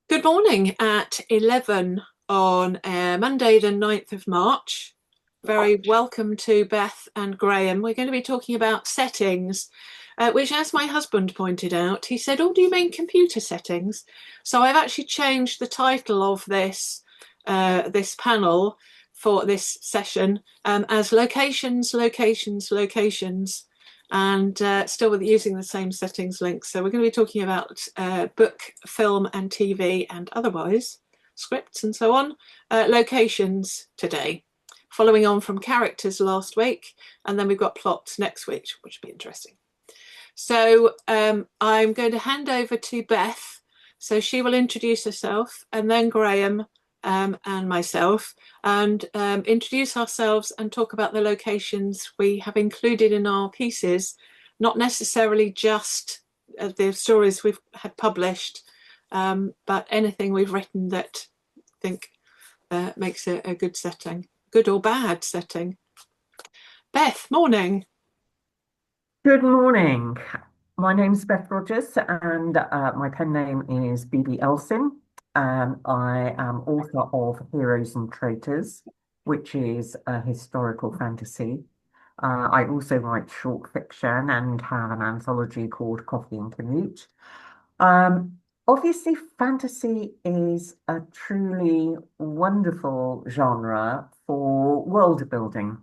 Good morning at 11 on Monday, the 9th of March. Very welcome to Beth and Graeme. We're going to be talking about settings, which, as my husband pointed out, he said, "Oh, do you mean computer settings?" So I've actually changed the title of this panel for this session as locations, locations, locations, and still with using the same settings links. So we're going to be talking about book, film and TV and otherwise, scripts and so on, locations today, following on from characters last week, and then we've got plots next week, which will be interesting. So I'm going to hand over to Beth, so she will introduce herself, and then Graeme and myself, and introduce ourselves and talk about the locations we have included in our pieces, not necessarily just the stories we've had published, but anything we've written that I think makes it a good setting, good or bad setting. Beth, morning. Good morning. My name's Beth Rogers, and my pen name is BB Elsin. I am author of Heroes and Traitors, which is a historical fantasy. I also write short fiction and have an anthology called Coffee and Commute. Obviously, fantasy is a truly wonderful genre for world building.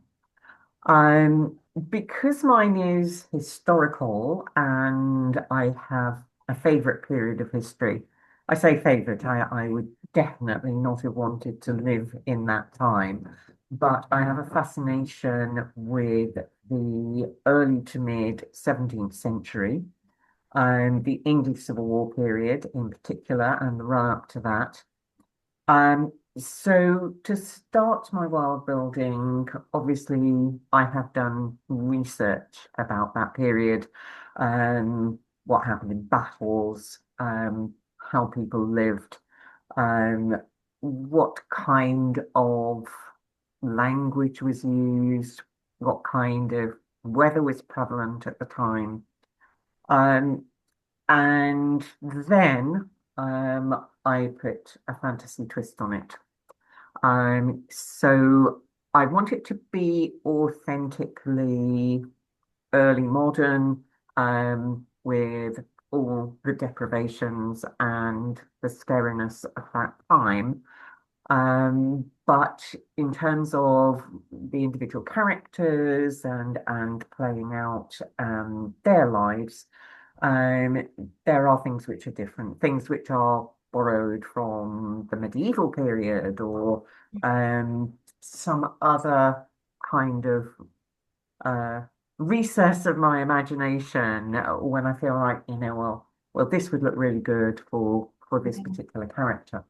Because mine is historical and I have a favorite period of history. I say favorite, I would definitely not have wanted to live in that time, but I have a fascination with the early to mid 17th century, the English Civil War period in particular, and the run up to that. So to start my world building, obviously I have done research about that period, what happened in battles, how people lived, um, what kind of language was used, what kind of weather was prevalent at the time. Um, and then I put a fantasy twist on it. So I want it to be authentically early modern, with all the deprivations and the scariness of that time. But in terms of the individual characters and playing out their lives, um, there are things which are different, things which are borrowed from the medieval period or some other kind of uh, recess of my imagination when I feel like, well, this would look really good for this particular character.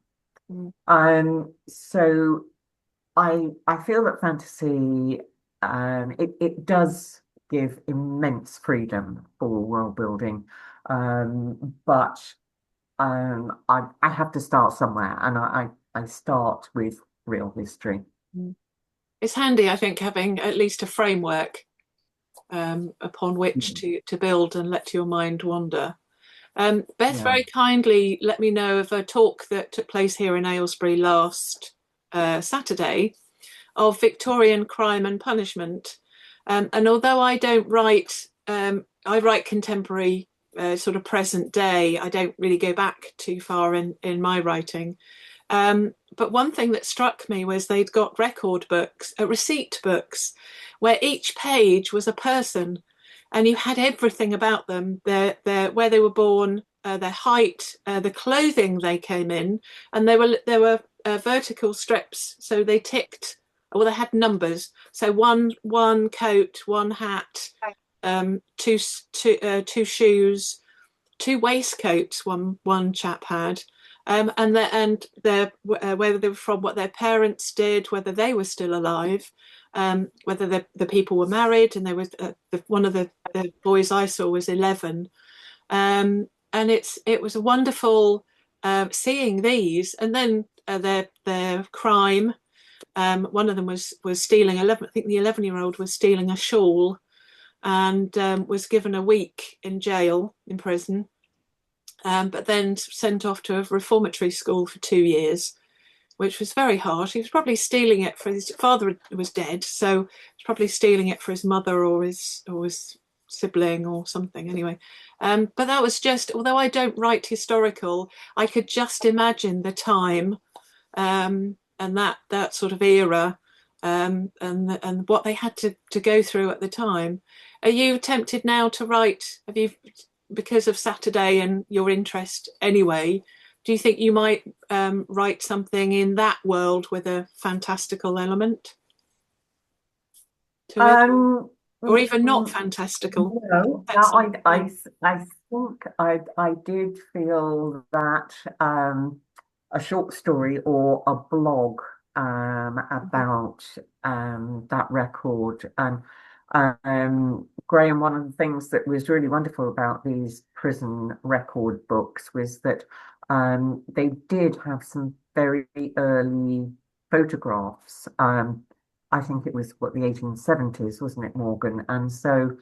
Mm. So I feel that fantasy it does give immense freedom for world building, but I have to start somewhere, and I start with real history. Mm. It's handy, I think, having at least a framework upon which Mm. to build and let your mind wander. Beth Yeah. very kindly let me know of a talk that took place here in Aylesbury last Saturday of Victorian crime and punishment. And although I don't write, I write contemporary, sort of present day. I don't really go back too far in my writing. But one thing that struck me was they'd got record books, receipt books, where each page was a person, and you had everything about them: their where they were born, their height, the clothing they came in, and there were vertical strips, so they ticked. Well, they had numbers. So one coat, one hat, two shoes, two waistcoats. One chap had, and whether they were from, what their parents did, whether they were still alive, whether the people were married, and there was one of the boys I saw was 11, and it was a wonderful seeing these, and then their crime. One of them was stealing 11. I think the 11-year-old was stealing a shawl, and was given a week in jail in prison. but then sent off to a reformatory school for 2 years, which was very harsh. He was probably stealing it for his father was dead, so he was probably stealing it for his mother or his sibling or something. Anyway, but that was just. Although I don't write historical, I could just imagine the time and that sort of era. And what they had to go through at the time. Are you tempted now to write? Have you, because of Saturday and your interest anyway? Do you think you might write something in that world with a fantastical element to it, Um, or mm, even not mm, fantastical? no, That's I think I did feel that a short story or a blog about that record and Graham, one of the things that was really wonderful about these prison record books was that they did have some very early photographs. I think it was what the 1870s, wasn't it, Morgan? And so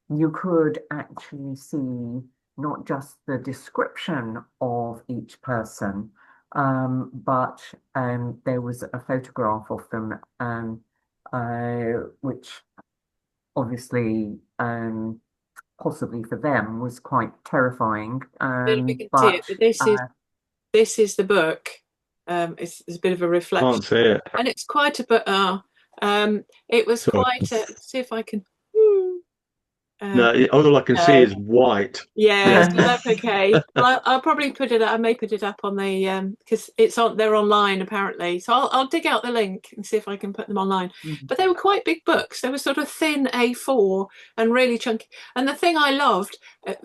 you could actually see not just the description of each person, but there was a photograph of them, which obviously, possibly for them, was quite terrifying. I don't know if you can see it, But but this is the book. It's a bit of a reflection, Can't see it. and it's quite a bit. It was So quite a. See if I can. Uh, no, all I can see no. is white. Yeah, Yeah. so that's okay. Well, I'll probably put it. I may put it up on the because it's on. They're online apparently. So I'll dig out the link and see if I can put them online. Mhm. But they were quite big books. They were sort of thin A4 and really chunky. And the thing I loved,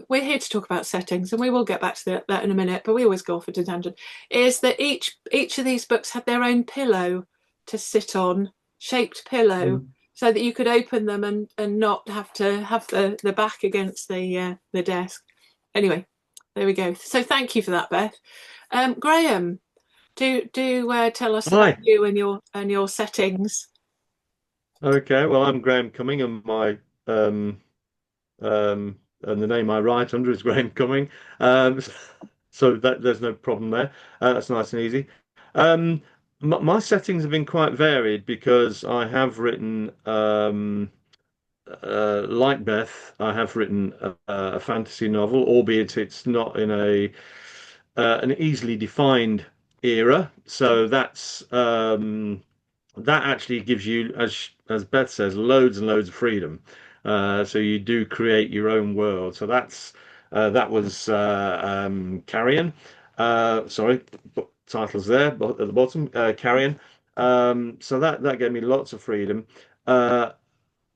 we're here to talk about settings, and we will get back to that in a minute. But we always go off at a tangent. Is that each of these books had their own pillow to sit on, shaped pillow, so that you could open them and not have to have the back against the desk. Anyway, there we go. So thank you for that, Beth. Graeme, do tell us about Hi. you and your settings. Okay. Well, I'm Graeme Cumming, and my and the name I write under is Graeme Cumming. Um, so that there's no problem there. That's nice and easy. Um, my settings have been quite varied because I have written like Beth, I have written a fantasy novel, albeit it's not in an easily defined era. So that actually gives you, as Beth says, loads and loads of freedom. So you do create your own world. So that was Carrion. Sorry, titles there, but at the bottom, Carrion. So that gave me lots of freedom. Uh,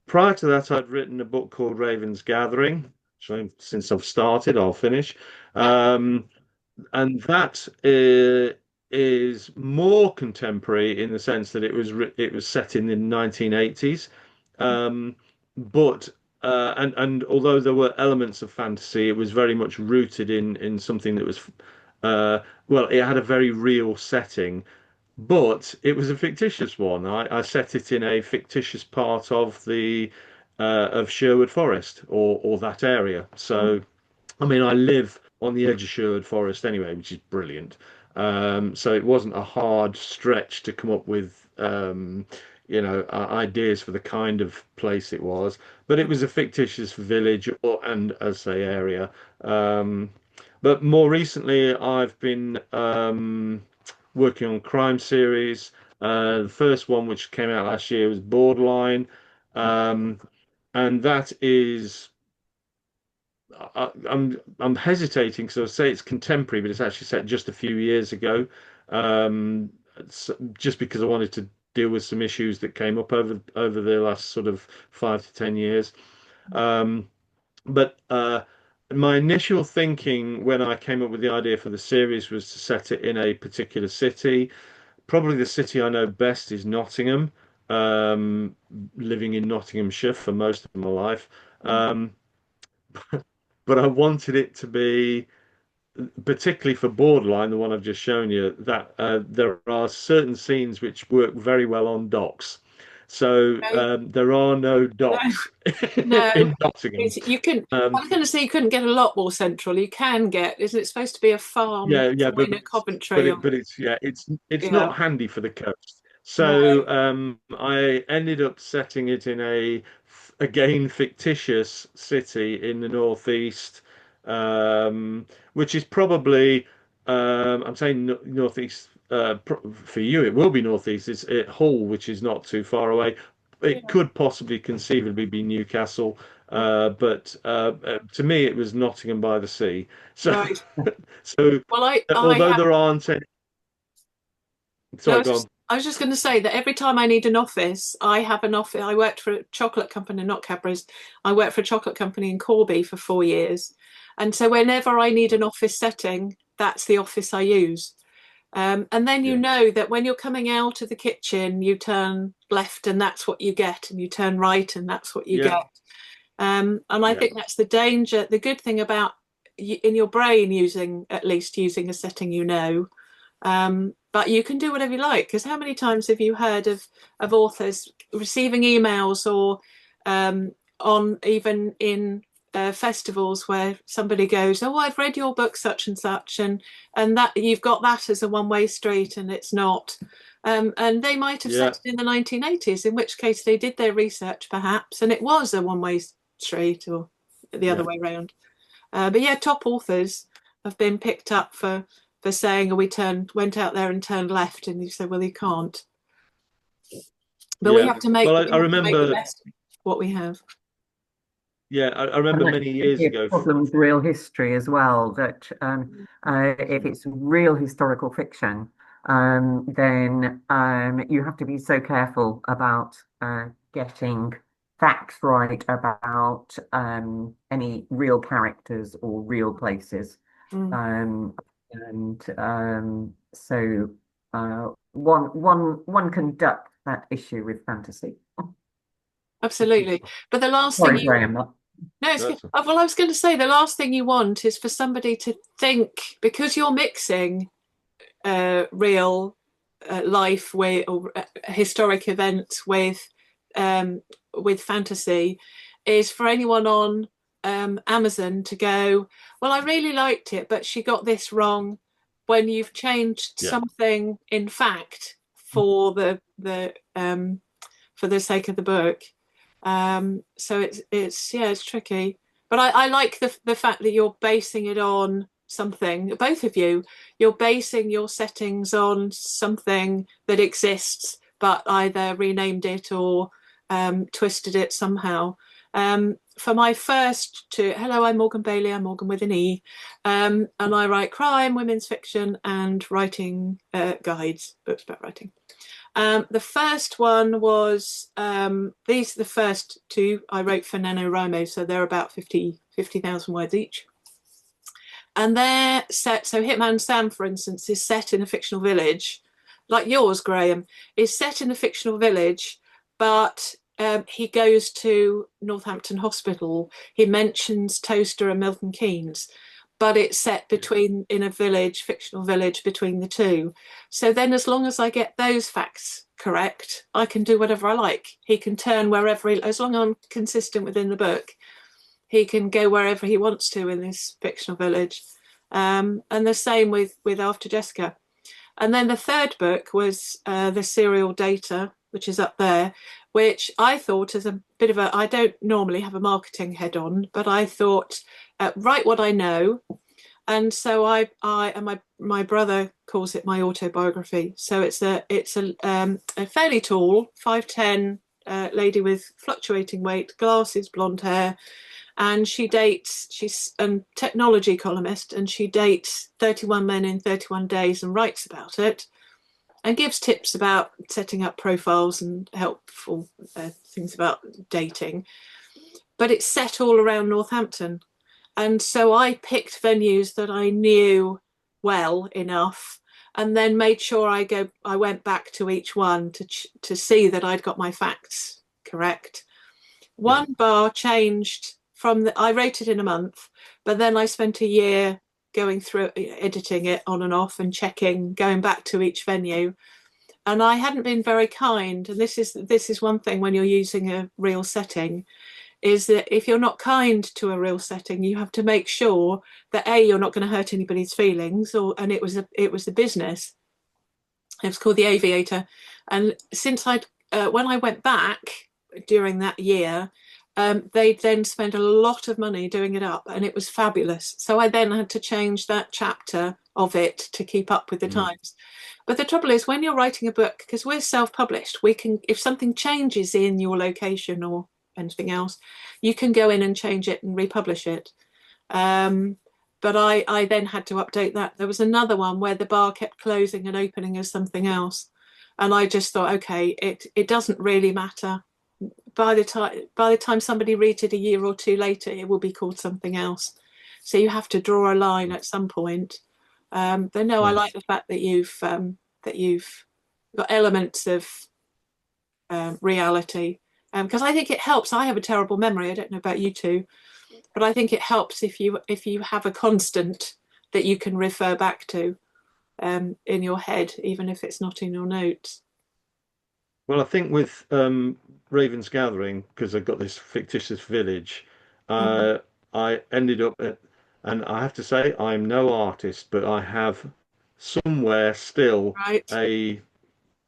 Prior to that, I'd written a book called Raven's Gathering. So since I've started, I'll finish. Yeah. Um, and that is more contemporary in the sense that it was set in the 1980s. Um, but and although there were elements of fantasy, it was very much rooted in something that was well, it had a very real setting, but it was a fictitious one. I set it in a fictitious part of the of Sherwood Forest or that area. So I mean, I live on the edge of Sherwood Forest anyway, which is brilliant. So it wasn't a hard stretch to come up with, ideas for the kind of place it was. But it was a fictitious village and, as say, area. Um, but more recently, I've been working on crime series. The first one, which came out last year, was Borderline, um, and that is I'm hesitating because I say it's contemporary, but it's actually set just a few years ago. Just because I wanted to deal with some issues that came up over the last sort of 5 to 10 years. Um, but my initial thinking when I came up with the idea for the series was to set it in a particular city. Probably the city I know best is Nottingham. Um, Living in Nottinghamshire for most of my life. Um, but I wanted it to be, particularly for Borderline, the one I've just shown you, that there are certain scenes which work very well on docks. So Okay. there are no No, dots no. in Nottingham. You can. I Um, was going to say you couldn't get a lot more central. You can get. Isn't it supposed to be a farm yeah, somewhere near Coventry? Or it's yeah. not handy for the coast. No. So I ended up setting it in a again fictitious city in the northeast, which is probably I'm saying northeast for you. It will be northeast. It's at Hull, which is not too far away. It Yeah. could possibly conceivably be Newcastle, but to me it was Nottingham by the Sea. So Right. so Well, I although have. there aren't any, No, sorry, go on. I was just going to say that every time I need an office, I have an office. I worked for a chocolate company, not Cadbury's. I worked for a chocolate company in Corby for 4 years, and so whenever I need an office setting, that's the office I use. And then you Yeah, know that when you're coming out of the kitchen, you turn left and that's what you get, and you turn right and that's what you yeah, get. And I yeah, think that's the danger. The good thing about in your brain using at least using a setting you know, but you can do whatever you like. Because how many times have you heard of authors receiving emails or on even in festivals where somebody goes, "Oh, I've read your book, such and such," and that you've got that as a one-way street, and it's not. And they might have yeah, said it in the 1980s, in which case they did their research perhaps, and it was a one-way street or the other yeah, way around. But yeah, top authors have been picked up for saying, "Oh, we went out there and turned left," and you say, "Well, you can't." But yeah. Well, we I have to make the remember, best of what we have. yeah, I remember And that many could years be a ago. problem with real history as well, that if it's real historical fiction, then you have to be so careful about getting facts right about any real characters or real places. Mm, Um, and so one can duck that issue with fantasy. absolutely. But the last thing Sorry, you Graham. no, it's good. That's Well, I was going to say the last thing you want is for somebody to think because you're mixing real life with or historic events um, with fantasy, is for anyone on Amazon to go, well, I really liked it, but she got this wrong. When you've changed yeah, something in fact for the sake of the book, so it's yeah, it's tricky. But I like the fact that you're basing it on something. Both of you, you're basing your settings on something that exists, but either renamed it or twisted it somehow. For my first two, hello, I'm Morgan Bailey. I'm Morgan with an E, and I write crime, women's fiction, and writing guides, books about writing. The first one was these are the first two I wrote for NaNoWriMo, so they're about 50,000 words each. And they're set, so Hitman Sam, for instance, is set in a fictional village, like yours, Graham, is set in a fictional village, but he goes to Northampton Hospital. He mentions Toaster and Milton Keynes, but it's set yeah, between in a village, fictional village between the two. So then, as long as I get those facts correct, I can do whatever I like. He can turn wherever, as long as I'm consistent within the book, he can go wherever he wants to in this fictional village. And the same with After Jessica. And then the third book was the Serial Data, which is up there, which I thought as a bit of a, I don't normally have a marketing head on, but I thought, write what I know. And so I and my brother calls it my autobiography. So a fairly tall 5'10" lady with fluctuating weight, glasses, blonde hair, and she's a technology columnist, and she dates 31 men in 31 days and writes about it and gives tips about setting up profiles and helpful things about dating. But it's set all around Northampton. And so I picked venues that I knew well enough and then made sure I went back to each one to see that I'd got my facts correct. yeah, One bar changed I wrote it in a month, but then I spent a year going through editing it on and off and checking, going back to each venue. and I hadn't been very kind. And this is one thing when you're using a real setting, is that if you're not kind to a real setting, you have to make sure that you're not going to hurt anybody's feelings, and it was a business. It was called The Aviator, and since when I went back during that year, they then spent a lot of money doing it up, and it was fabulous. So I then had to change that chapter of it to keep up with the times. But the trouble is, when you're writing a book, because we're self-published, we can, if something changes in your location or anything else, you can go in and change it and republish it. But I then had to update that. There was another one where the bar kept closing and opening as something else, and I just thought, okay, it doesn't really matter. By the time somebody reads it a year or two later, it will be called something else. So you have to draw a line at some point. But no, I like the fact that you've got elements of reality, because I think it helps. I have a terrible memory. I don't know about you two, but I think it helps if you have a constant that you can refer back to in your head, even if it's not in your notes. Well, I think with Raven's Gathering, because I've got this fictitious village, Mhm. I ended up at, and I have to say, I'm no artist, but I have somewhere still Right, a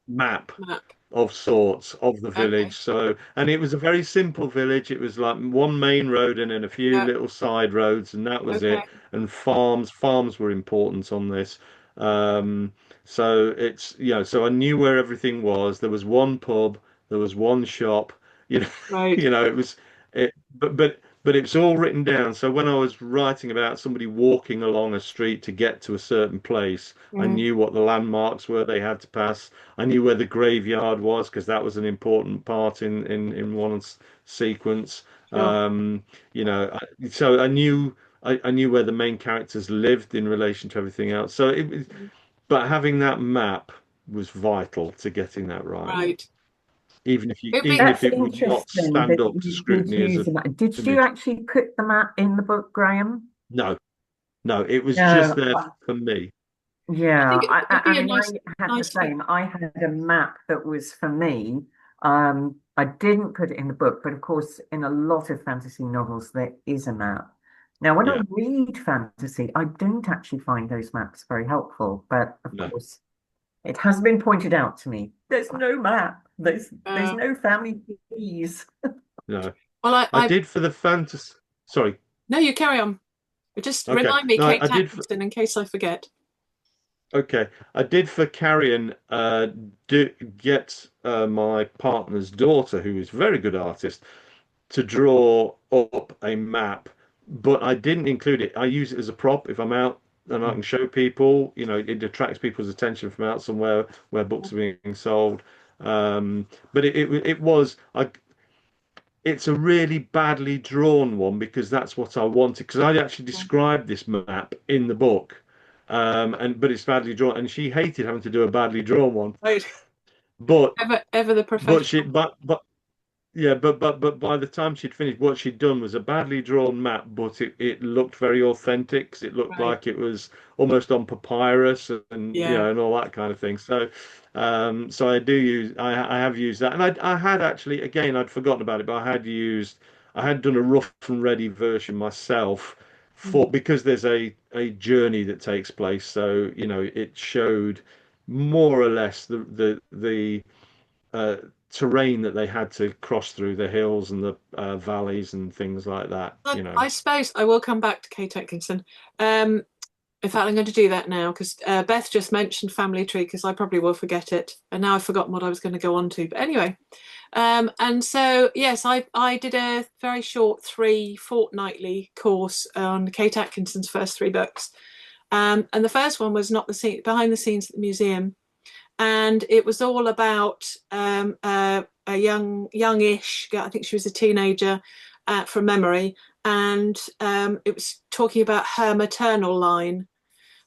map map. of sorts of the village. Okay. So, and it was a very simple village. It was like one main road and then a few Yeah. little side roads, and that was Okay. it. And farms were important on this. Um, so it's, so I knew where everything was. There was one pub, there was one shop, you know, Right. it was it, but it's all written down. So when I was writing about somebody walking along a street to get to a certain place, I Mm, knew what the landmarks were they had to pass. I knew where the graveyard was because that was an important part in one sequence. sure. Um, so I knew where the main characters lived in relation to everything else. So but having that map was vital to getting that right. Right. Even if you, It'd be even if That's it would not interesting stand that up to you did scrutiny as use a the map. Did you image. actually put the map in the book, Graham? No, no, it was just No. there for me. I Yeah, think it'd I be a mean, nice I had the nice thing. same. I had a map that was for me. I didn't put it in the book, but of course, in a lot of fantasy novels, there is a map. Now, when I Yeah, read fantasy, I don't actually find those maps very helpful, but of no, course, it has been pointed out to me. There's no map. There's Uh, no family trees. no. well, I did for the fantasy. Sorry. no, you carry on. But just Okay. remind me, No, Kate I did. Atkinson, in case I forget. Okay, I did for Carrion do get my partner's daughter, who is a very good artist, to draw up a map, but I didn't include it. I use it as a prop if I'm out and I can show people. It attracts people's attention from out somewhere where books are being sold. But it's a really badly drawn one because that's what I wanted. Because I actually described this map in the book, but it's badly drawn, and she hated having to do a badly drawn one. Right. But Ever the but she professional. but yeah, but by the time she'd finished, what she'd done was a badly drawn map, but it looked very authentic 'cause it looked Right. like it was almost on papyrus and Yeah. and all that kind of thing. So I have used that, and I had actually again I'd forgotten about it, but I had done a rough and ready version myself Mhm. because there's a journey that takes place. So it showed more or less the uh, terrain that they had to cross through the hills and the valleys and things like that, I suppose I will come back to Kate Atkinson. Um, in fact, I'm going to do that now because Beth just mentioned Family Tree because I probably will forget it, and now I've forgotten what I was going to go on to. But anyway, and so yes, I did a very short 3 fortnightly course on Kate Atkinson's first 3 books, and the first one was not the scene behind the scenes at the museum, and it was all about a youngish, I think she was a teenager from memory, and it was talking about her maternal line,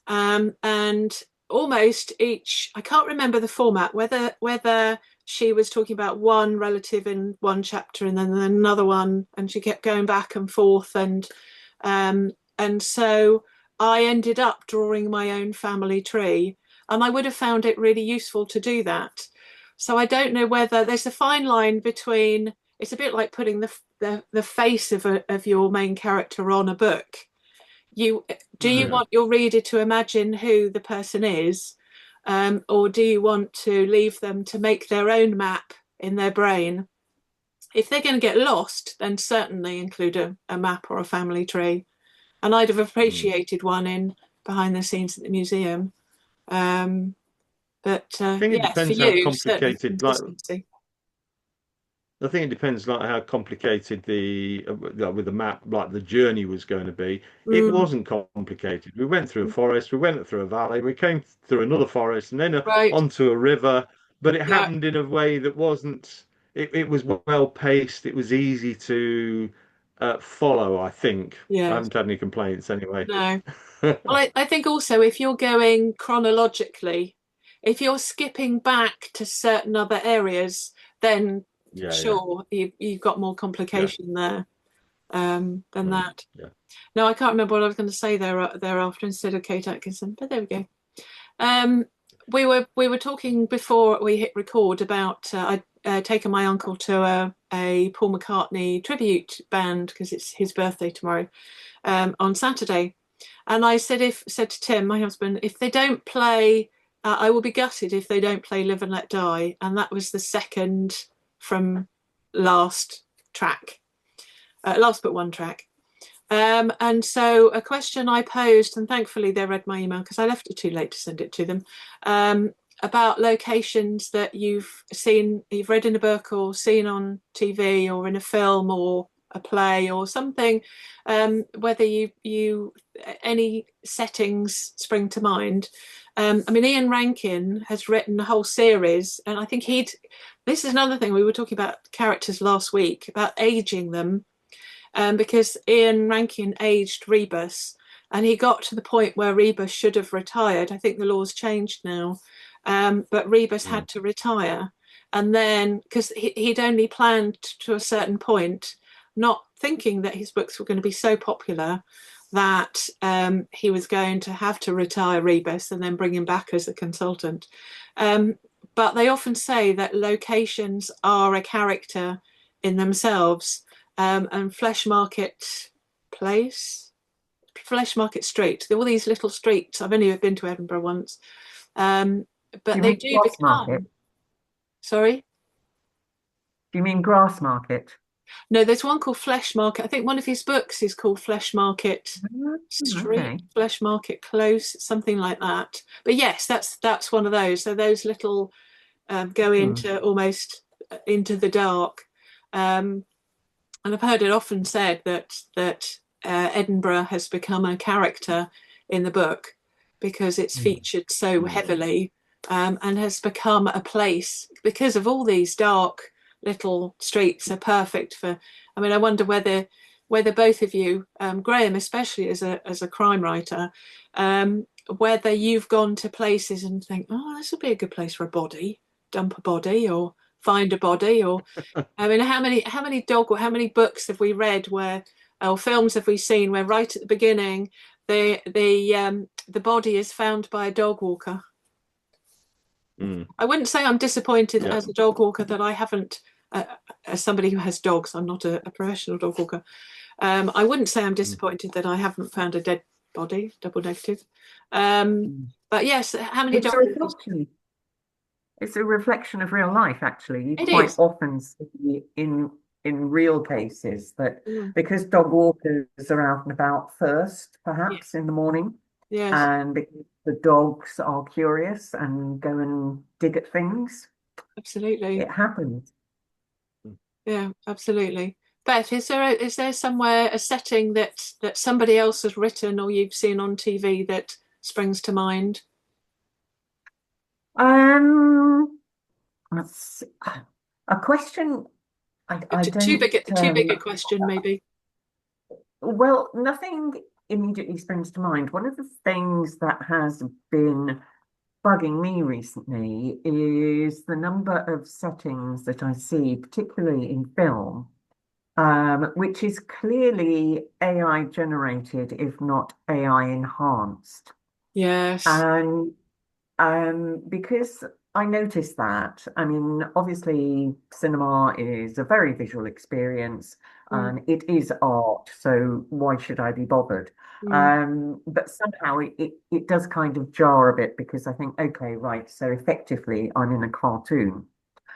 and almost each, I can't remember the format, whether she was talking about one relative in one chapter and then another one, and she kept going back and forth, and so I ended up drawing my own family tree, and I would have found it really useful to do that. So I don't know whether there's a fine line between. It's a bit like putting the face of your main character on a book. Do you Yeah. want your reader to imagine who the person is, or do you want to leave them to make their own map in their brain? If they're going to get lost, then certainly include a map or a family tree. And I'd have Mm. appreciated one in behind the scenes at the museum. But I think it yes, for depends how you, certainly complicated, like consistency. I think it depends like how complicated with the map, like the journey was going to be. It Mm, wasn't complicated. We went through a forest, we went through a valley, we came through another forest, and then right. onto a river. But it Yeah. happened in a way that wasn't. It was well paced. It was easy to follow. I think I Yes. haven't had any complaints anyway. No. Well, I think also if you're going chronologically, if you're skipping back to certain other areas, then Yeah, yeah, sure, you've got more yeah. complication there than Mm, that. yeah. No, I can't remember what I was going to say thereafter instead of Kate Atkinson, but there we go. Um, we were talking before we hit record about I'd taken my uncle to a Paul McCartney tribute band because it's his birthday tomorrow on Saturday. And I said to Tim, my husband, if they don't play, I will be gutted if they don't play Live and Let Die. And that was the second from last track, last but one track. And so a question I posed, and thankfully they read my email because I left it too late to send it to them, about locations that you've read in a book or seen on TV or in a film or a play or something, whether you any settings spring to mind. I mean, Ian Rankin has written a whole series, and I think this is another thing we were talking about characters last week about aging them, because Ian Rankin aged Rebus, and he got to the point where Rebus should have retired. I think the law's changed now, but Rebus Mm, had to retire, and then because he'd only planned to a certain point, not thinking that his books were going to be so popular that he was going to have to retire Rebus and then bring him back as a consultant. But they often say that locations are a character in themselves, and Flesh Market Place, Flesh Market Street. All these little streets. I've only been to Edinburgh once, um, Do but you they mean do grass market? become. Sorry, Do you mean grass market? no. There's one called Flesh Market. I think one of his books is called Flesh Market Street, Okay. Flesh Market Close, something like that. But yes, that's one of those. So those little go Hmm. into almost into the dark. Um, and I've heard it often said that Edinburgh has become a character in the book because it's Hmm. featured so mm, heavily, and has become a place because of all these dark little streets are perfect for. I mean, I wonder whether both of you, Graeme, especially as a crime writer, whether you've gone to places and think, oh, this would be a good place for a body, dump a body, or find a body, or I mean, how many books have we read where, or films have we seen where right at the beginning the body is found by a dog walker? mm, I wouldn't say I'm disappointed yeah. as a dog walker that I haven't, as somebody who has dogs. I'm not a professional dog walker. I wouldn't say I'm Mm, disappointed that I haven't found a dead body, double negative. Um, Hmm. but yes, how many It's dog a walkers? reflection. It's a reflection of real life, actually. You It quite is. often see in real cases that Mm, because dog walkers are out and about first, yeah. perhaps in the morning, Yes. and because the dogs are curious and go and dig at things, Absolutely. it happens. mm. Yeah, absolutely. Beth, is there somewhere a setting that somebody else has written or you've seen on TV that springs to mind? Um, that's a question I Too don't big, too big a question, maybe. well, nothing immediately springs to mind. One of the things that has been bugging me recently is the number of settings that I see, particularly in film, which is clearly AI generated, if not AI enhanced. Yes. And because I noticed that. I mean, obviously, cinema is a very visual experience Mm, and it is art, so why should I be bothered? mm, But somehow it does kind of jar a bit because I think, okay, right, so effectively I'm in a cartoon.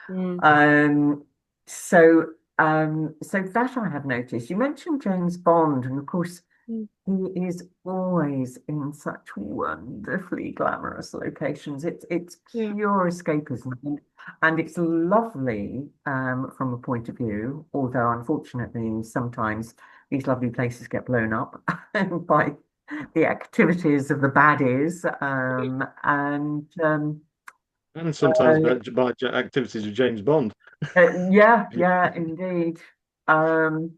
mm, Um, so that I have noticed. You mentioned James Bond, and of course, mm. he is always in such wonderfully glamorous locations. It's Yeah. pure escapism, and it's lovely from a point of view. Although unfortunately, sometimes these lovely places get blown up by the activities of the baddies, And sometimes uh, by activities of James Bond. yeah, yeah, indeed. Um,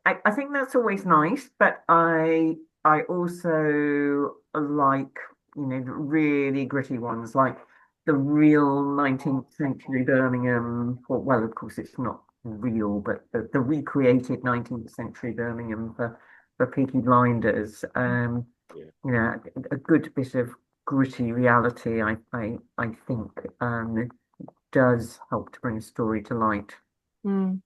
I think that's always nice, but I also like, the really gritty ones, like the real 19th century Birmingham. Well, of course, it's not real, but the recreated 19th century Birmingham for Peaky Blinders. Yeah. A good bit of gritty reality, I think, does help to bring a story to light. Mm.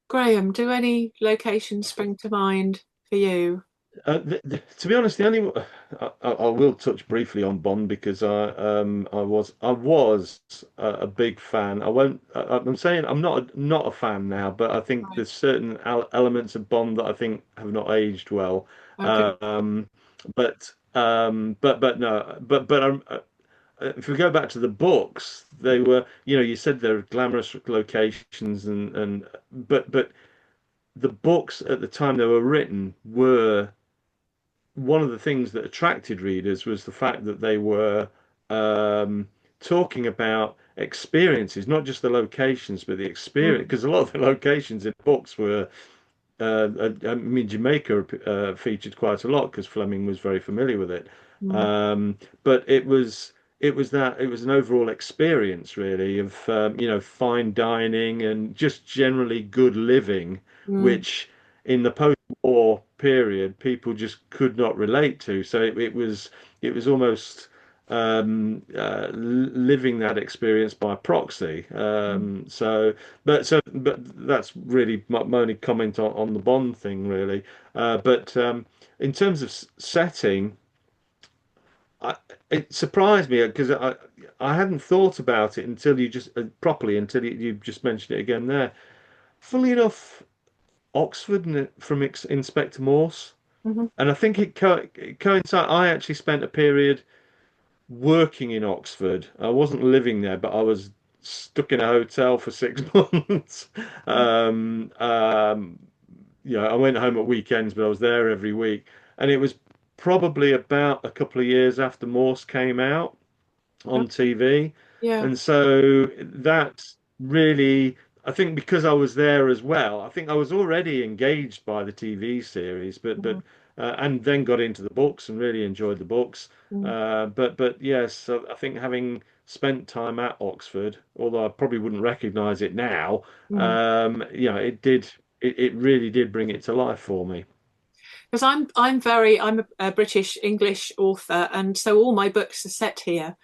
Graham, do any locations spring to mind for you? To be honest, the only I will touch briefly on Bond because I was a big fan. I'm saying I'm not a fan now, but I think Right. there's certain elements of Bond that I think have not aged well. Okay. But no, if we go back to the books, they were, you said they're glamorous locations and but the books at the time they were written were one of the things that attracted readers was the fact that they were um, talking about experiences, not just the locations, but the experience. Mm, Because a lot of the locations in books were, I mean, Jamaica featured quite a lot because Fleming was very familiar with it. mm, But it was an overall experience really of fine dining and just generally good living, mm, which in the post-war period people just could not relate to. So it was almost living that experience by proxy. mm. But that's really my only comment on the Bond thing, really. But in terms of setting, I, it surprised me because I hadn't thought about it until you just properly until you just mentioned it again there. Funnily enough, Oxford from Inspector Morse, Mhm. and I think it coincides. I actually spent a period working in Oxford. I wasn't living there, but I was stuck in a hotel for 6 months. Um, um, I went home at weekends, but I was there every week. And it was probably about a couple of years after Morse came out Oh, on TV. yeah. And so that really, I think because I was there as well, I think I was already engaged by the TV series, Mm, and then got into the books and really enjoyed the books. mm, But yes, so I think having spent time at Oxford, although I probably wouldn't recognize it now, mm. it really did bring it to life for me. Because I'm a British English author, and so all my books are set here.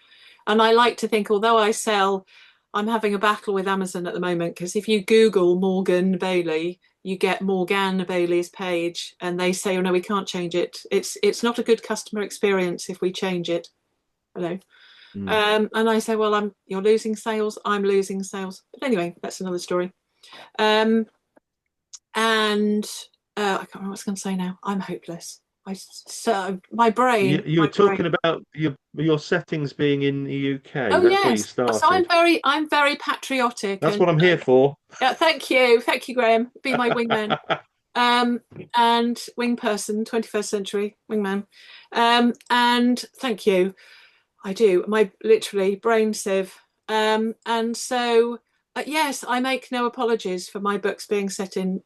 And I like to think, although I'm having a battle with Amazon at the moment because if you Google Morgan Bailey, you get Morgan Bailey's page, and they say, "Oh no, we can't change it. It's not a good customer experience if we change it." Hello. Mm. And I say, "Well, you're losing sales. I'm losing sales." But anyway, that's another story. Um, and I can't remember what I was going to say now. I'm hopeless. My You, brain, you my were brain. talking about your settings being in the UK. Oh That's where you yes. So started. I'm very patriotic, That's and what I'm here for. thank you, Graham. Be my wingman, um, and wing person, 21st century wingman, and thank you. I do. My literally brain sieve, and so yes, I make no apologies for my books being set in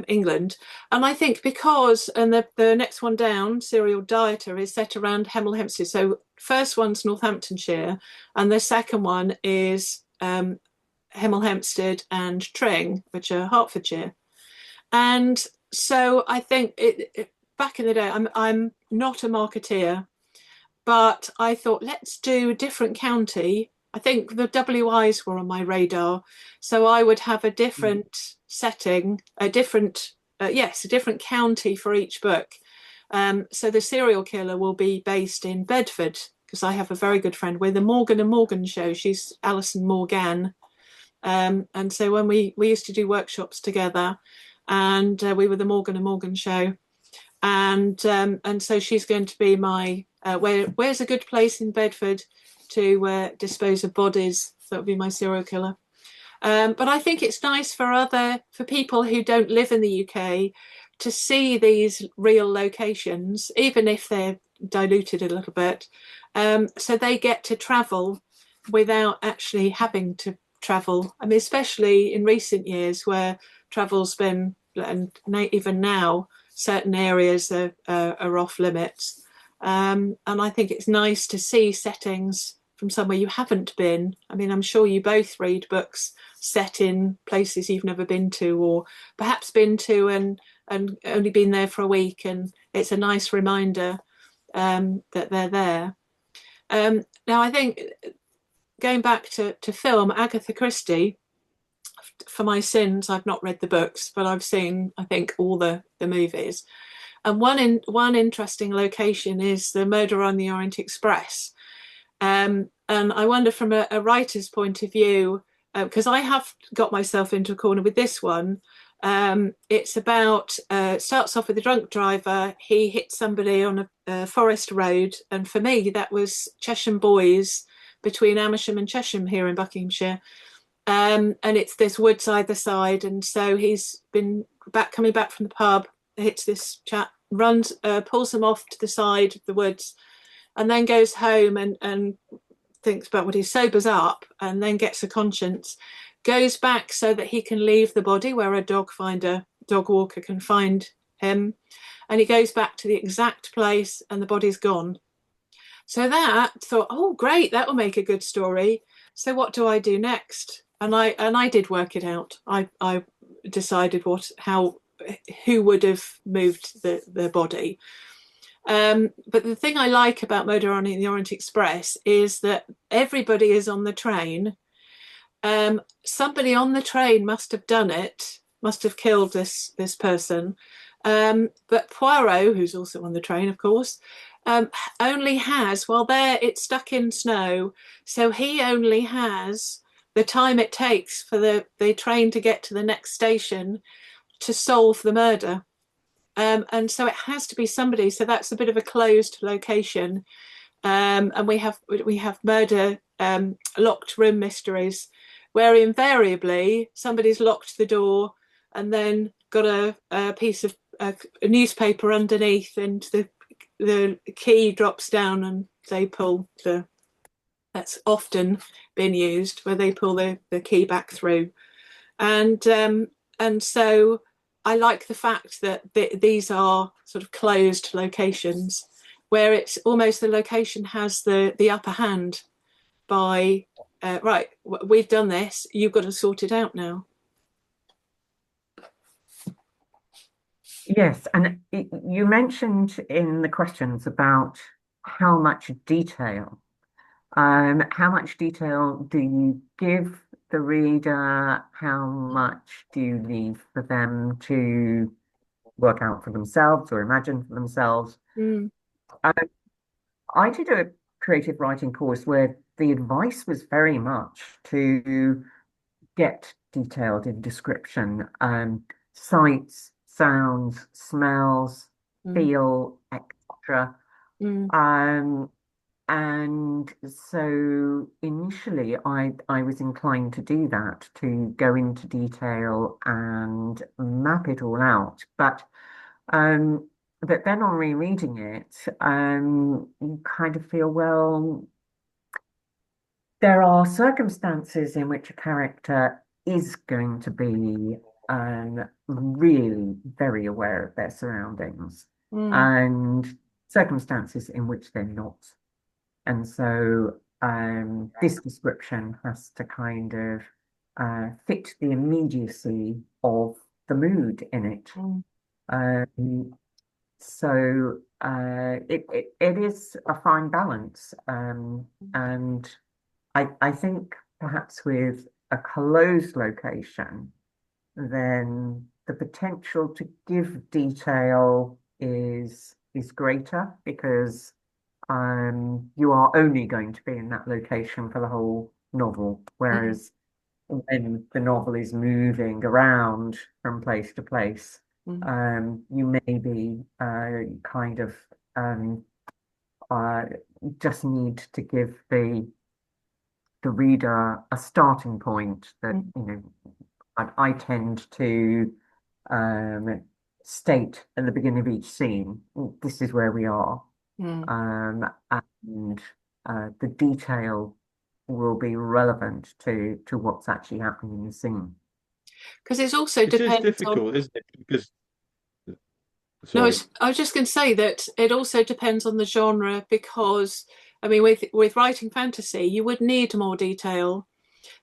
England, and I think because and the next one down, Serial Dieter, is set around Hemel Hempstead. So first one's Northamptonshire, and the second one is Hemel Hempstead and Tring, which are Hertfordshire. And so I think back in the day, I'm not a marketeer, but I thought, let's do a different county. I think the WIs were on my radar, so I would have a different setting, a different a different county for each book. So the serial killer will be based in Bedford, because I have a very good friend with the Morgen and Morgen show. She's Alison Morgan. And so when we used to do workshops together, and we were the Morgen and Morgen show, and so she's going to be my where's a good place in Bedford to dispose of bodies. That would be my serial killer. But I think it's nice for people who don't live in the UK to see these real locations, even if they're diluted a little bit, so they get to travel without actually having to travel. I mean, especially in recent years where travel's been, and even now, certain areas are off limits. And I think it's nice to see settings from somewhere you haven't been. I mean, I'm sure you both read books set in places you've never been to, or perhaps been to and only been there for a week, and it's a nice reminder that they're there. Now, I think going back to film, Agatha Christie, for my sins, I've not read the books, but I've seen, I think, all the movies. And one interesting location is the Murder on the Orient Express. And I wonder from a writer's point of view, because I have got myself into a corner with this one. It's about, starts off with a drunk driver. He hits somebody on a forest road. And for me, that was Chesham Boys, between Amersham and Chesham here in Buckinghamshire. And it's this woods either side. And so he's been coming back from the pub, hits this chap, runs, pulls him off to the side of the woods, and then goes home and thinks about what he sobers up, and then gets a conscience, goes back so that he can leave the body where a dog walker can find him. And he goes back to the exact place and the body's gone. So that thought, oh, great, that will make a good story. So what do I do next? And I did work it out. I decided who would have moved the body. But the thing I like about Murder on the Orient Express is that everybody is on the train. Somebody on the train must have done it, must have killed this person. But Poirot, who's also on the train, of course, only has, well, there it's stuck in snow, so he only has the time it takes for the train to get to the next station to solve the murder. And so it has to be somebody. So that's a bit of a closed location. And we have murder, locked room mysteries, where invariably somebody's locked the door and then got a piece of a newspaper underneath, and the key drops down and they pull that's often been used, where they pull the key back through. And so I like the fact that these are sort of closed locations, where it's almost the location has the upper hand by, right, we've done this, you've got to sort it out now. Yes, and you mentioned in the questions about how much detail. How much detail do you give the reader? How much do you leave for them to work out for themselves or imagine for themselves? Mm. I did a creative writing course where the advice was very much to get detailed in description, sights, sounds, smells, feel, etc. And so initially I was inclined to do that, to go into detail and map it all out. But then on rereading it, you kind of feel, well, there are circumstances in which a character is going to be really very aware of their surroundings, and circumstances in which they're not. And so this description has to kind of fit the immediacy of the mood in it. So it is a fine balance, and I think perhaps with a closed location, then the potential to give detail is greater because you are only going to be in that location for the whole novel, Mm, whereas when the novel is moving around from place to place, mm. you may be kind of um, uh, just need to give the reader a starting point that, Mm, I tend to um, state at the beginning of each scene, this is where we are. mm. And the detail will be relevant to what's actually happening in the scene. Because it also It is depends on. difficult, isn't it? Because, No, sorry. I was just going to say that it also depends on the genre because, I mean, with writing fantasy, you would need more detail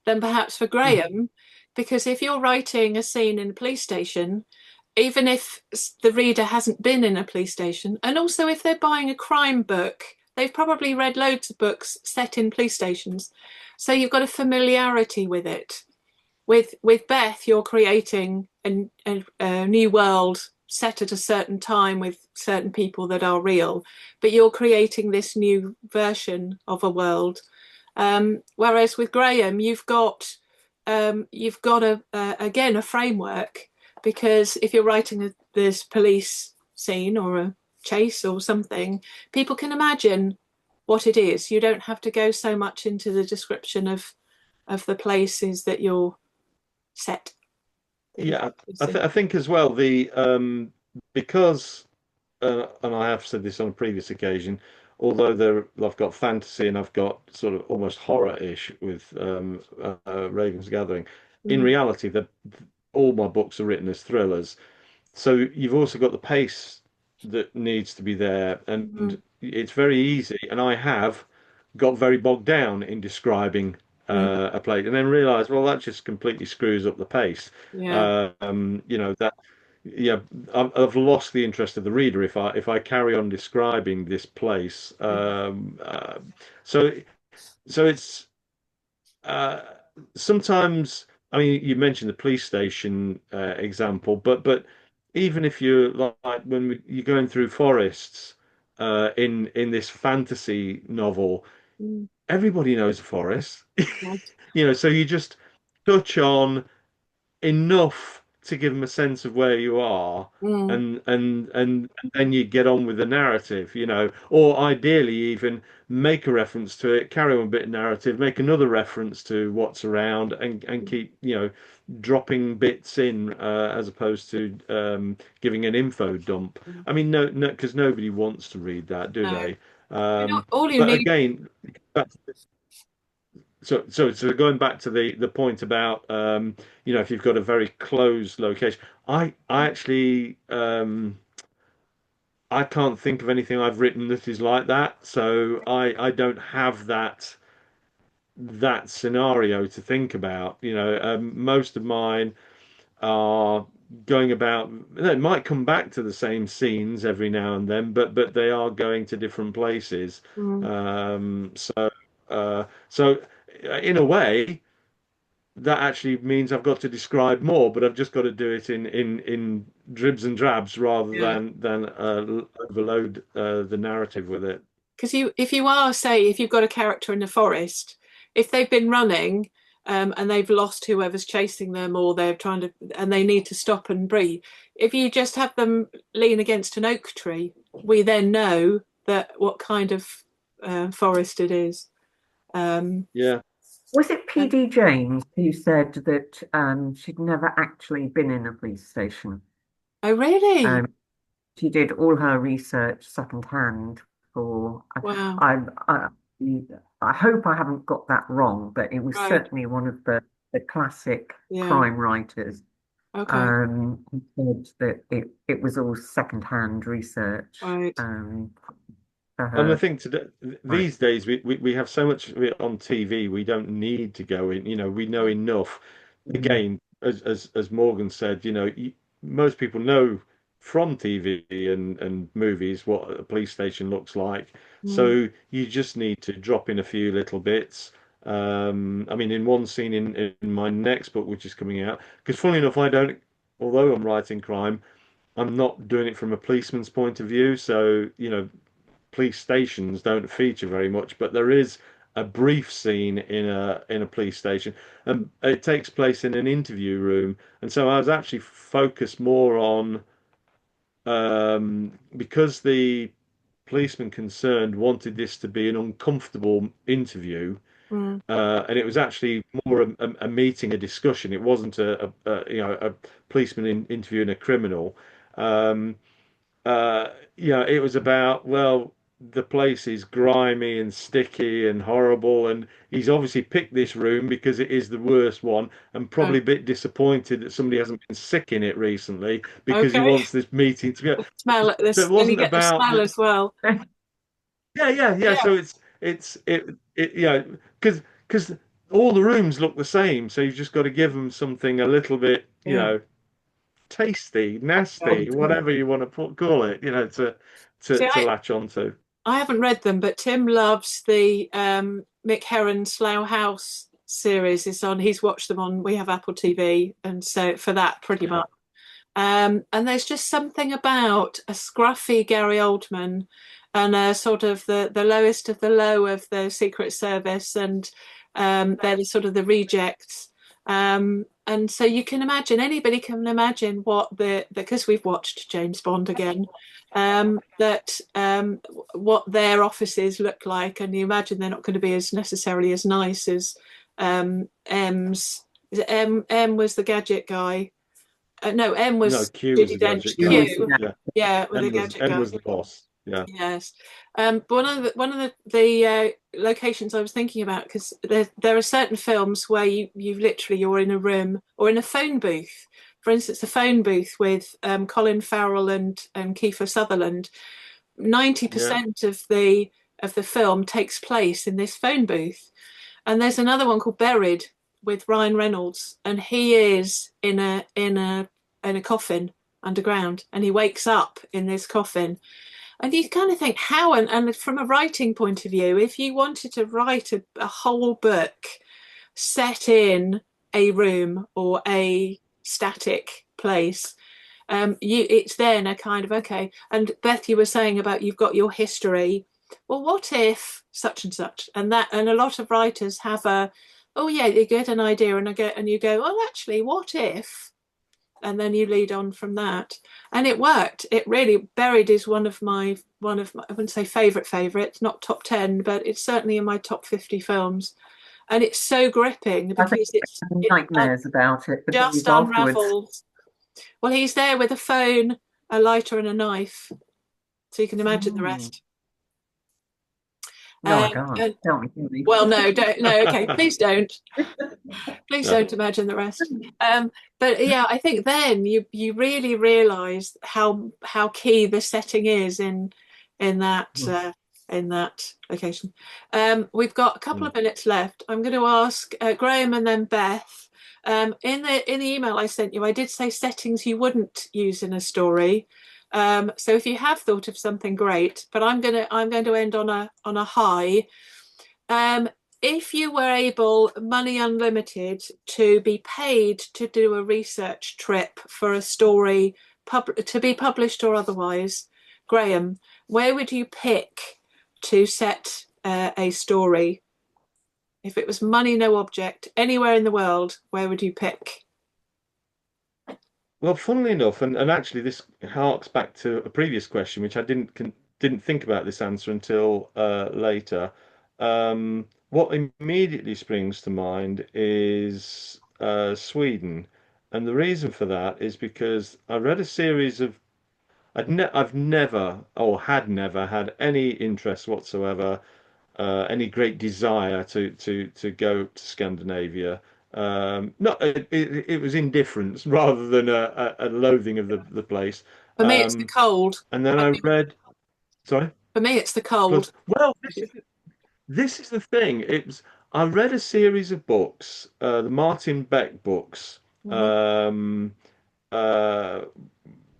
than perhaps for Mm, Graham, because if you're writing a scene in a police station, even if the reader hasn't been in a police station, and also if they're buying a crime book, they've probably read loads of books set in police stations, so you've got a familiarity with it. With Beth, you're creating a new world set at a certain time with certain people that are real, but you're creating this new version of a world. Whereas with Graham, you've got again a framework because if you're writing this police scene or a chase or something, people can imagine what it is. You don't have to go so much into the description of the places that you're set in. Yeah, I think as well the because and I have said this on a previous occasion, although I've got fantasy and I've got sort of almost horror-ish with Raven's Gathering. In Mm, reality, all my books are written as thrillers, so you've also got the pace that needs to be there, mm, and it's very easy. And I have got very bogged down in describing mm, a place, and then realised, well, that just completely screws up the pace. yeah. That yeah, I've lost the interest of the reader if I carry on describing this place. So so it's uh, sometimes, I mean, you mentioned the police station example, but even if you're like when you're going through forests in this fantasy novel, Mm, everybody knows a forest, right. so you just touch on enough to give them a sense of where you are, Mm, and then you get on with the narrative, or ideally even make a reference to it, carry on a bit of narrative, make another reference to what's around, and keep, dropping bits in as opposed to giving an info dump. mm. I mean, no, no, because nobody wants to read that, do No, they? all you But need. again, so going back to the point about if you've got a very closed location, I actually I can't think of anything I've written that is like that. So I don't have that scenario to think about. Most of mine are going about. They might come back to the same scenes every now and then, but they are going to different places. Mm, So in a way that actually means I've got to describe more, but I've just got to do it in dribs and drabs rather yeah. than overload the narrative with it. Because if you are, say, if you've got a character in the forest, if they've been running and they've lost whoever's chasing them, or they're trying to, and they need to stop and breathe, if you just have them lean against an oak tree, we then know that what kind of forest it is. Um, Yeah, Was it and P.D. James who said that she'd never actually been in a police station? oh, really? Um, she did all her research secondhand for. Wow. I, I hope I haven't got that wrong, but it was Right. certainly one of the classic Yeah. crime writers. Okay. Who said that it was all secondhand research Right. for and I her. think Right. these days we have so much of it on TV. We don't need to go in. We know enough. Mm, Again, as Morgan said, most people know from TV and movies what a police station looks like. Mm, So you just need to drop in a few little bits. I mean, in one scene in my next book, which is coming out, because funnily enough, I don't, although I'm writing crime, I'm not doing it from a policeman's point of view. So, police stations don't feature very much, but there is a brief scene in a police station, and it takes place in an interview room. And so I was actually focused more on because the policeman concerned wanted this to be an uncomfortable interview, mm, and it was actually more a meeting, a discussion. It wasn't a policeman interviewing a criminal. Um, it was about, well, the place is grimy and sticky and horrible, and he's obviously picked this room because it is the worst one, and oh, probably a bit disappointed that somebody hasn't been sick in it recently because he okay. wants this meeting to be. Smell it. So it This, and you wasn't get the about smell the, as well. yeah, yeah, yeah. Yeah, So because all the rooms look the same, so you've just got to give them something a little bit, yeah. tasty, nasty, Oh, whatever you want to call it, to See, to latch onto. I haven't read them, but Tim loves the Mick Herron Slough House series. It's on. He's watched them on. We have Apple TV, and so for that, pretty Yeah, much. And there's just something about a scruffy Gary Oldman and a sort of the lowest of the low of the Secret Service, and they're the sort of the rejects. And so you can imagine, anybody can imagine what because we've watched James Bond again, that what their offices look like, and you imagine they're not going to be as necessarily as nice as M's. M was the gadget guy. No, M no, was Q was Judy the Dench. gadget guy. use Q, that. Yeah, yeah, with the N was gadget N guy. was the boss. Yeah, Yes, but one of the locations I was thinking about, because there are certain films where you're in a room or in a phone booth. For instance, the phone booth with Colin Farrell and Kiefer Sutherland. ninety yeah, percent of the film takes place in this phone booth. And there's another one called Buried with Ryan Reynolds, and he is in a coffin underground, and he wakes up in this coffin. And you kind of think, how, and from a writing point of view, if you wanted to write a whole book set in a room or a static place, it's then a kind of okay. And Beth, you were saying about you've got your history. Well, what if such and such, and a lot of writers have oh yeah, you get an idea and you go, oh, actually, what if, and then you lead on from that, and it worked. It really, Buried is one of my, I wouldn't say favorite, not top 10, but it's certainly in my top 50 films, and it's so gripping I think because it nightmares about it for just days afterwards. unravels. Well, he's there with a phone, a lighter, and a knife, so you can imagine the Mm. rest. No, I Um, can't. and, Tell me. well, no, don't, no, okay, please don't. Please no, don't imagine the rest. But yeah, I think then you really realise how key the setting is in that in that location. We've got a couple mm. of minutes left. I'm going to ask Graeme and then Beth. In the email I sent you, I did say settings you wouldn't use in a story. So if you have thought of something, great. But I'm going to end on a high. Um, if you were able, money unlimited, to be paid to do a research trip for a story to be published or otherwise, Graeme, where would you pick to set a story? If it was money, no object, anywhere in the world, where would you pick? Well, funnily enough, and actually, this harks back to a previous question, which I didn't think about this answer until later. What immediately springs to mind is Sweden, and the reason for that is because I read a series of I've never or had never had any interest whatsoever, any great desire to go to Scandinavia. Not it was indifference rather than a loathing of the place. For me, it's the cold. And then I read, sorry, For me, it's the plus, cold. well, this is the thing. I read a series of books, the Martin Beck books, Mhm. um, uh,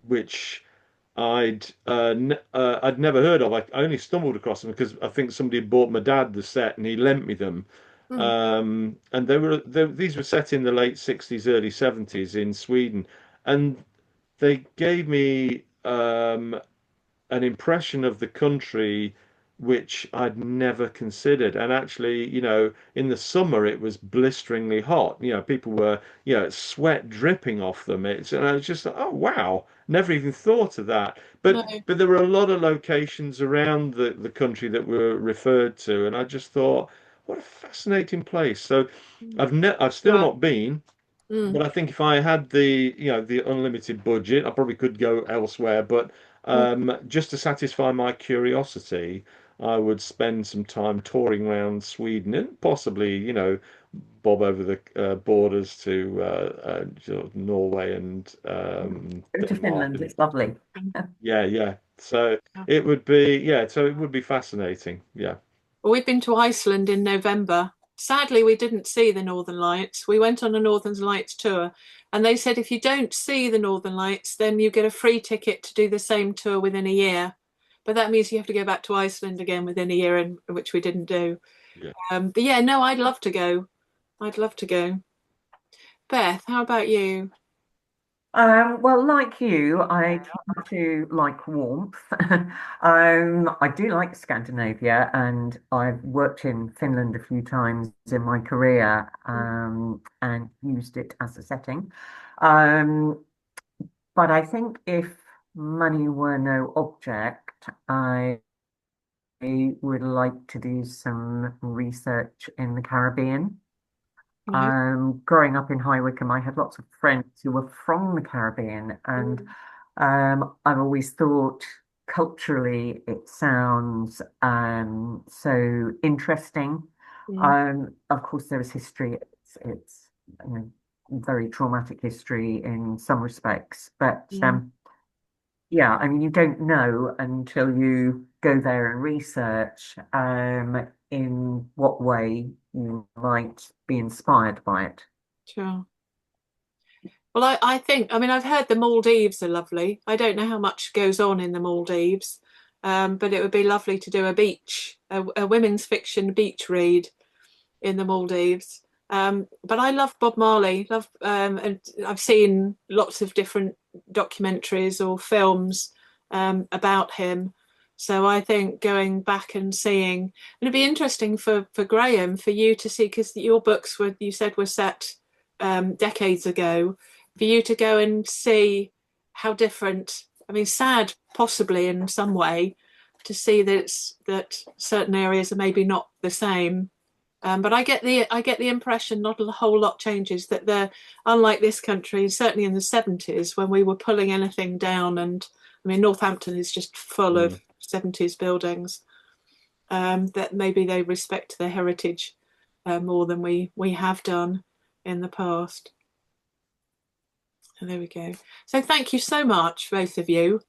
which I'd never heard of. I only stumbled across them because I think somebody had bought my dad the set and he lent me them. Mm. And these were set in the late 60s, early 70s in Sweden, and they gave me an impression of the country which I'd never considered. And actually, in the summer it was blisteringly hot. People were, sweat dripping off them. And I was just like, oh wow, never even thought of that. No. But there were a lot of locations around the country that were referred to, and I just thought, what a fascinating place. So I've still Sure. not been. Mm. But I think if I had the unlimited budget, I probably could go elsewhere. But Mm. just to satisfy my curiosity, I would spend some time touring around Sweden and possibly, bob over the borders to sort of Norway and Go to Denmark. Finland, And it's lovely. yeah, yeah. So Yeah. it would be, yeah, so it would be fascinating. Yeah. Well, we've been to Iceland in November. Sadly, we didn't see the Northern Lights. We went on a Northern Lights tour, and they said if you don't see the Northern Lights, then you get a free ticket to do the same tour within a year. But that means you have to go back to Iceland again within a year, which we didn't do. Yeah. But yeah, no, I'd love to go. I'd love to go. Beth, how about you? Well, like you, I tend to like warmth. I do like Scandinavia, and I've worked in Finland a few times in my career, and used it as a setting. Um, but I think if money were no object, I would like to do some research in the Caribbean. No. Growing up in High Wycombe, I had lots of friends who were from the Caribbean, and Mm. I've always thought culturally it sounds so interesting. Mm. Of course, there is history. It's very traumatic history in some respects, but Mm. yeah, I mean, you don't know until you go there and research in what way you might be inspired by it. Sure. Well, I think, I mean, I've heard the Maldives are lovely. I don't know how much goes on in the Maldives, but it would be lovely to do a women's fiction beach read in the Maldives. But I love Bob Marley. And I've seen lots of different documentaries or films about him. So I think going back and seeing, and it'd be interesting for Graeme, for you to see, because your books were, you said, were set decades ago, for you to go and see how different. I mean, sad possibly in some way to see that certain areas are maybe not the same. But I get the impression not a whole lot changes. That they're unlike this country, certainly in the 70s when we were pulling anything down. And I mean, Northampton is just full Mm. of 70s buildings. That maybe they respect their heritage more than we have done in the past. And there we go. So thank you so much, both of you.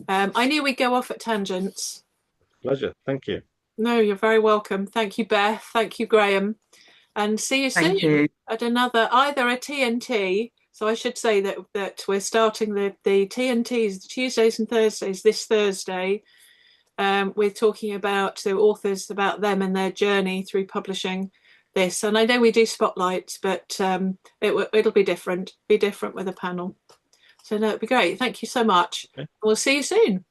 I knew we'd go off at tangents. Pleasure. Thank you. No, you're very welcome. Thank you, Beth. Thank you, Graeme. And see you soon Thank you. at another, either a TNT. So I should say that we're starting the TNTs, Tuesdays and Thursdays, this Thursday. We're talking about the authors, about them and their journey through publishing this. And I know we do spotlights, but it'll be different with a panel. So no, it'd be great. Thank you so much. Okay. We'll see you soon.